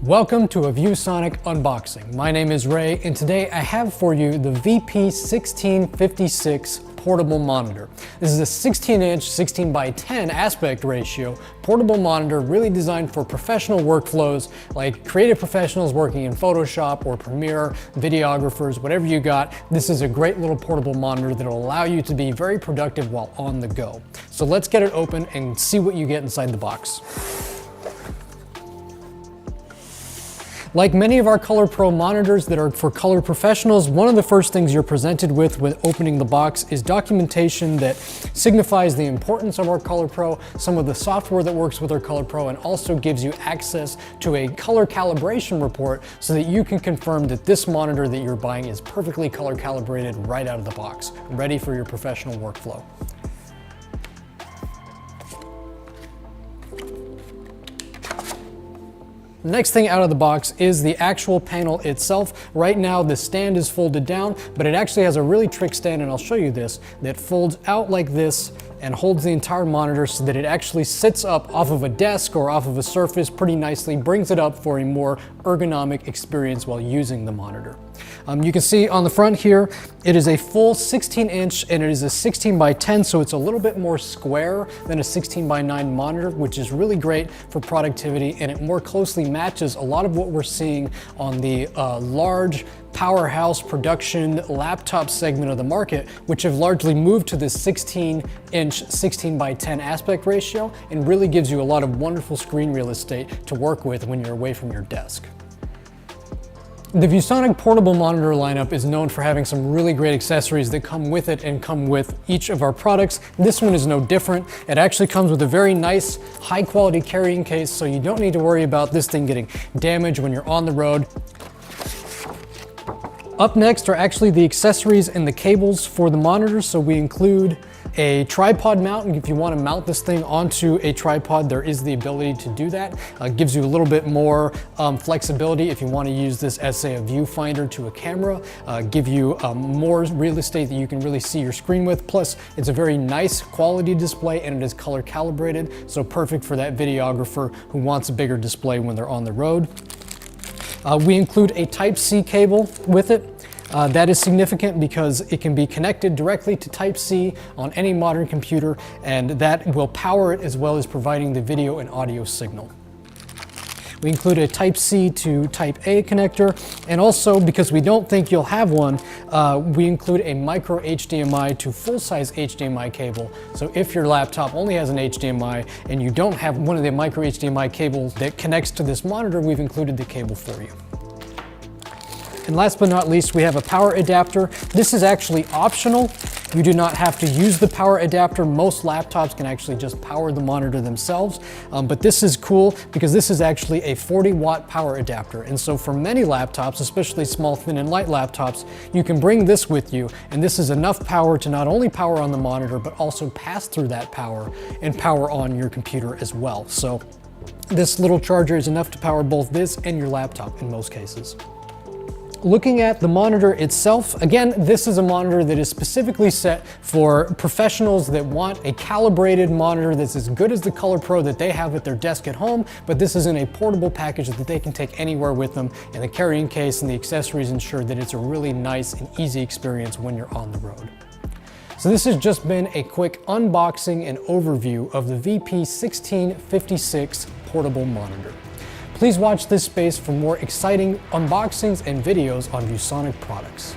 Welcome to a ViewSonic unboxing. My name is Ray, and today I have for you the VP1656 portable monitor. This is a 16-inch, 16 by 10 aspect ratio portable monitor really designed for professional workflows like creative professionals working in Photoshop or Premiere, videographers, whatever you got. This is a great little portable monitor that will allow you to be very productive while on the go. So let's get it open and see what you get inside the box. Like many of our ColorPro monitors that are for color professionals, one of the first things you're presented with when opening the box is documentation that signifies the importance of our ColorPro, some of the software that works with our ColorPro, and also gives you access to a color calibration report so that you can confirm that this monitor that you're buying is perfectly color calibrated right out of the box, ready for your professional workflow. Next thing out of the box is the actual panel itself. Right now the stand is folded down, but it actually has a really trick stand, and I'll show you this, that folds out like this and holds the entire monitor so that it actually sits up off of a desk or off of a surface pretty nicely, brings it up for a more ergonomic experience while using the monitor. You can see on the front here, it is a full 16-inch and it is a 16 by 10, so it's a little bit more square than a 16 by 9 monitor, which is really great for productivity, and it more closely matches a lot of what we're seeing on the large powerhouse production laptop segment of the market, which have largely moved to this 16-inch, 16 by 10 aspect ratio, and really gives you a lot of wonderful screen real estate to work with when you're away from your desk. The ViewSonic portable monitor lineup is known for having some really great accessories that come with it and come with each of our products. This one is no different. It actually comes with a very nice, high quality carrying case, so you don't need to worry about this thing getting damaged when you're on the road. Up next are actually the accessories and the cables for the monitor. So we include a tripod mount, and if you want to mount this thing onto a tripod, there is the ability to do that. Gives you a little bit more flexibility if you want to use this as, say, a viewfinder to a camera, give you more real estate that you can really see your screen with. Plus, it's a very nice quality display and it is color calibrated, so perfect for that videographer who wants a bigger display when they're on the road. We include a Type-C cable with it. That is significant because it can be connected directly to Type-C on any modern computer, and that will power it as well as providing the video and audio signal. We include a Type-C to Type-A connector, and also, because we don't think you'll have one, we include a micro HDMI to full-size HDMI cable. So if your laptop only has an HDMI and you don't have one of the micro HDMI cables that connects to this monitor, we've included the cable for you. And last but not least, we have a power adapter. This is actually optional. You do not have to use the power adapter. Most laptops can actually just power the monitor themselves, but this is cool because this is actually a 40-watt power adapter. And so for many laptops, especially small, thin, and light laptops, you can bring this with you, and this is enough power to not only power on the monitor, but also pass through that power and power on your computer as well. So this little charger is enough to power both this and your laptop in most cases. Looking at the monitor itself, again, this is a monitor that is specifically set for professionals that want a calibrated monitor that's as good as the ColorPro that they have at their desk at home, but this is in a portable package that they can take anywhere with them, and the carrying case and the accessories ensure that it's a really nice and easy experience when you're on the road. So this has just been a quick unboxing and overview of the VP1656 portable monitor. Please watch this space for more exciting unboxings and videos on ViewSonic products.